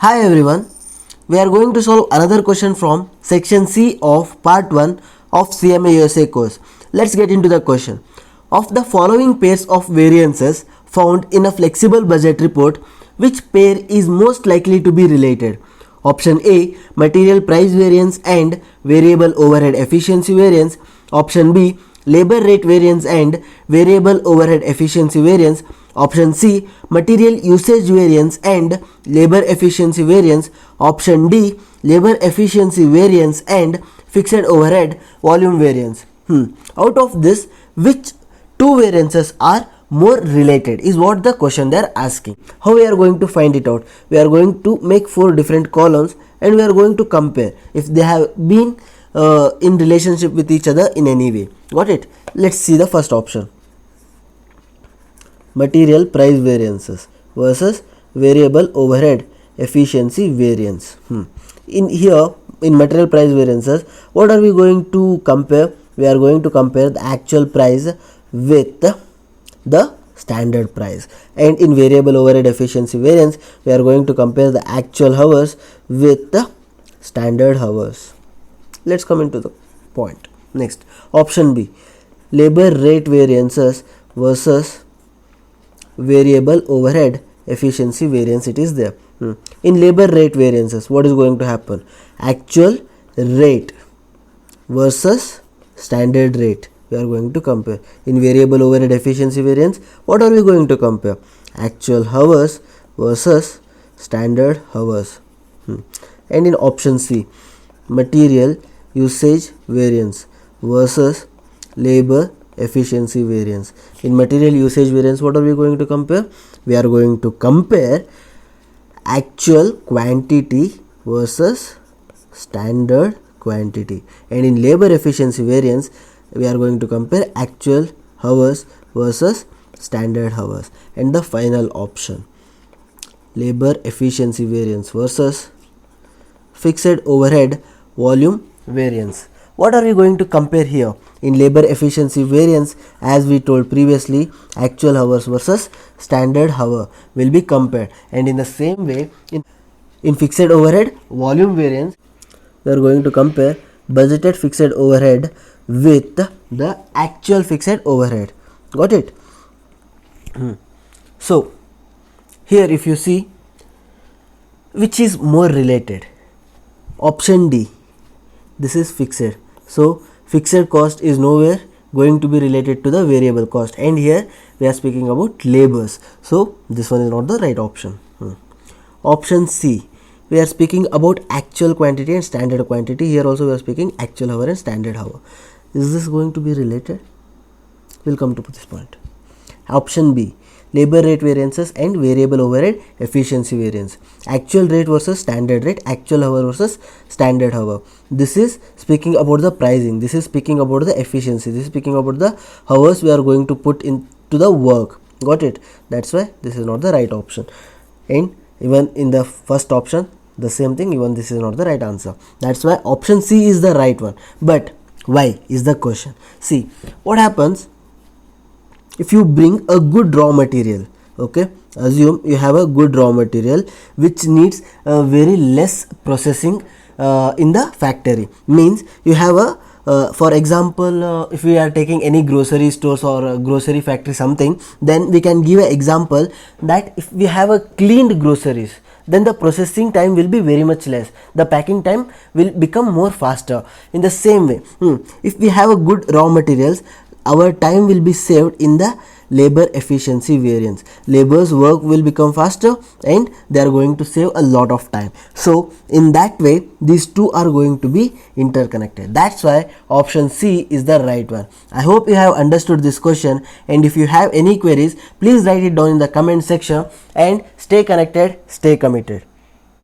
Hi everyone, we are going to solve another question from section C of part 1 of CMA USA course. Let's get into the question. Of the following pairs of variances found in a flexible budget report, which pair is most likely to be related? Option A, material price variance and variable overhead efficiency variance. Option B, labor rate variance and variable overhead efficiency variance. Option C, material usage variance and labor efficiency variance. Option D, labor efficiency variance and fixed overhead volume variance. Out of this, which two variances are more related is what the question they are asking. How we are going to find it out? We are going to make 4 different columns and we are going to compare if they have been in relationship with each other in any way. Got it? Let's see the first option. Material price variances versus variable overhead efficiency variance. In here, in material price variances, what are we going to compare? We are going to compare the actual price with the standard price. And in variable overhead efficiency variance, we are going to compare the actual hours with the standard hours. Let's come into the point. Next, option B, labor rate variances versus variable overhead efficiency variance. It is there. In labor rate variances, what is going to happen? Actual rate versus standard rate we are going to compare. In variable overhead efficiency variance, what are we going to compare? Actual hours versus standard hours. And in option C, material usage variance versus labor efficiency variance. In material usage variance, what are we going to compare? We are going to compare actual quantity versus standard quantity. And in labor efficiency variance, we are going to compare actual hours versus standard hours. And the final option, labor efficiency variance versus fixed overhead volume variance. What are we going to compare here? In labor efficiency variance, as we told previously, actual hours versus standard hour will be compared. And in the same way, in fixed overhead volume variance, we are going to compare budgeted fixed overhead with the actual fixed overhead. Got it? So, here if you see, which is more related? Option D, this is fixed. So, fixed cost is nowhere going to be related to the variable cost, and here we are speaking about labors. So, this one is not the right option. Option C, we are speaking about actual quantity and standard quantity. Here also we are speaking actual hour and standard hour. Is this going to be related? We'll come to this point. Option B, labor rate variances and variable overhead efficiency variance. Actual rate versus standard rate, actual hour versus standard hour. This is speaking about the pricing. This is speaking about the efficiency. This is speaking about the hours we are going to put into the work. Got it? That's why this is not the right option. And even in the first option, the same thing, even this is not the right answer. That's why option C is the right one. But why is the question? See, what happens if you bring a good raw material? Okay, assume you have a good raw material which needs very less processing in the factory. Means you have a for example, if we are taking any grocery stores or grocery factory something, then we can give an example that if we have a cleaned groceries, then the processing time will be very much less. The packing time will become more faster. In the same way, if we have a good raw materials, our time will be saved in the labor efficiency variance. Labor's work will become faster and they are going to save a lot of time. So in that way, these two are going to be interconnected. That's why option C is the right one. I hope you have understood this question, and if you have any queries, please write it down in the comment section, and stay connected, stay committed.